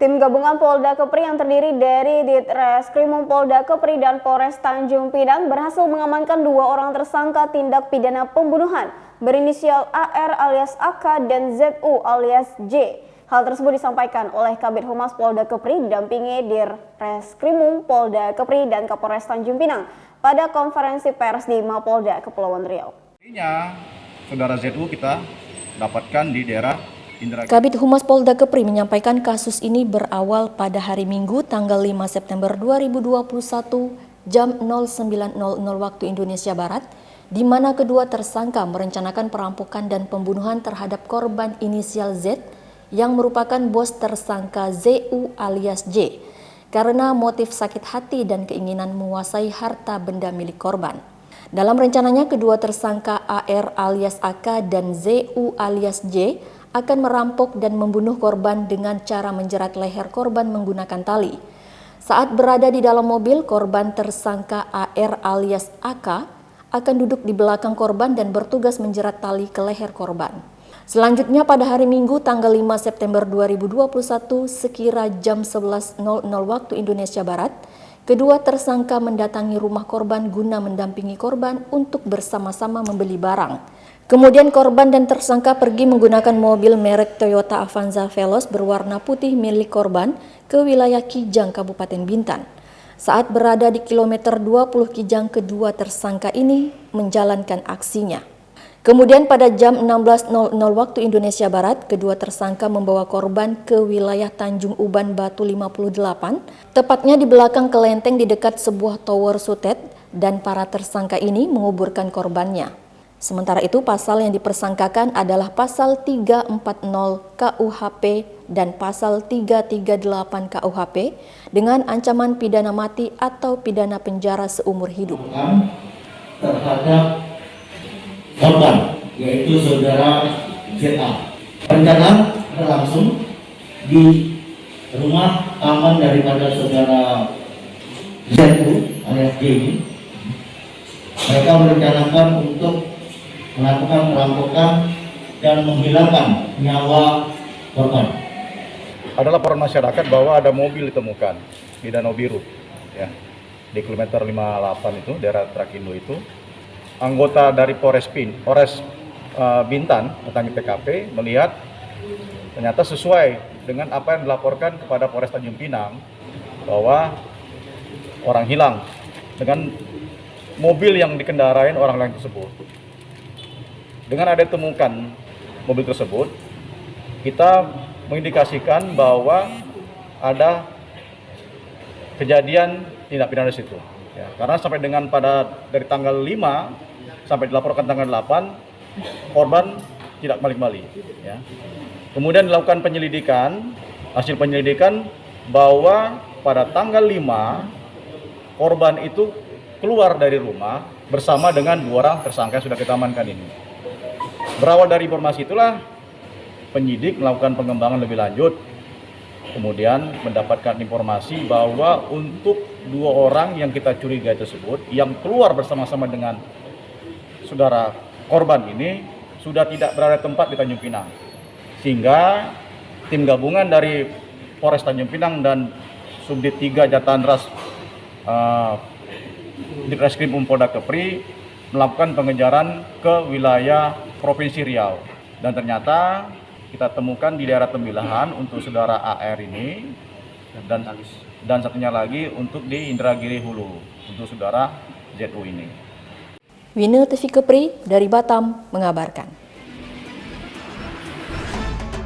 Tim gabungan Polda Kepri yang terdiri dari Ditreskrimum Polda Kepri dan Polres Tanjung Pinang berhasil mengamankan 2 orang tersangka tindak pidana pembunuhan berinisial AR alias AK dan ZU alias J. Hal tersebut disampaikan oleh Kabid Humas Polda Kepri didampingi Ditreskrimum Polda Kepri dan Kapolres Tanjung Pinang pada konferensi pers di Mapolda Kepulauan Riau. Saudara ZU kita dapatkan di daerah Kabid Humas Polda Kepri menyampaikan kasus ini berawal pada hari Minggu tanggal 5 September 2021 jam 09.00 waktu Indonesia Barat, di mana kedua tersangka merencanakan perampokan dan pembunuhan terhadap korban inisial Z yang merupakan bos tersangka ZU alias J karena motif sakit hati dan keinginan menguasai harta benda milik korban. Dalam rencananya, kedua tersangka AR alias AK dan ZU alias J akan merampok dan membunuh korban dengan cara menjerat leher korban menggunakan tali. Saat berada di dalam mobil, korban tersangka AR alias AK akan duduk di belakang korban dan bertugas menjerat tali ke leher korban. Selanjutnya pada hari Minggu tanggal 5 September 2021 sekira jam 11.00 waktu Indonesia Barat, kedua tersangka mendatangi rumah korban guna mendampingi korban untuk bersama-sama membeli barang. Kemudian korban dan tersangka pergi menggunakan mobil merek Toyota Avanza Veloz berwarna putih milik korban ke wilayah Kijang, Kabupaten Bintan. Saat berada di kilometer 20 Kijang, kedua tersangka ini menjalankan aksinya. Kemudian pada jam 16.00 waktu Indonesia Barat, kedua tersangka membawa korban ke wilayah Tanjung Uban Batu 58, tepatnya di belakang kelenteng di dekat sebuah tower sutet, dan para tersangka ini menguburkan korbannya. Sementara itu, pasal yang dipersangkakan adalah pasal 340 KUHP dan pasal 338 KUHP dengan ancaman pidana mati atau pidana penjara seumur hidup. Terhadap korban, yaitu saudara ZA. Rencana berlangsung di rumah aman daripada saudara ZU alias J ini. Mereka merencanakan untuk melakukan perampokan dan menghilangkan nyawa korban. Ada laporan masyarakat bahwa ada mobil ditemukan di Danau Biru, ya, di kilometer 58 itu, daerah Trakindo itu. Anggota dari Polres Bintan datang ke TKP melihat ternyata sesuai dengan apa yang dilaporkan kepada Polres Tanjung Pinang bahwa orang hilang dengan mobil yang dikendarai orang lain tersebut. Dengan ada ditemukan mobil tersebut, kita mengindikasikan bahwa ada kejadian tindak pidana di situ. Ya, karena sampai dengan dari tanggal 5 sampai dilaporkan tanggal 8, korban tidak balik-balik. Ya. Kemudian dilakukan penyelidikan, hasil penyelidikan bahwa pada tanggal 5 korban itu keluar dari rumah bersama dengan 2 orang tersangka yang sudah kita amankan ini. Berawal dari informasi itulah penyidik melakukan pengembangan lebih lanjut, kemudian mendapatkan informasi bahwa untuk 2 orang yang kita curigai tersebut yang keluar bersama-sama dengan saudara korban ini sudah tidak berada tempat di Tanjung Pinang, sehingga tim gabungan dari Polres Tanjung Pinang dan Subdit 3 Jatan Ras Ditreskrimum Polda Kepri melakukan pengejaran ke wilayah Provinsi Riau, dan ternyata kita temukan di daerah Tembilahan untuk saudara AR ini dan satunya lagi untuk di Indragiri Hulu untuk saudara ZU ini. Wina TV Kepri dari Batam mengabarkan.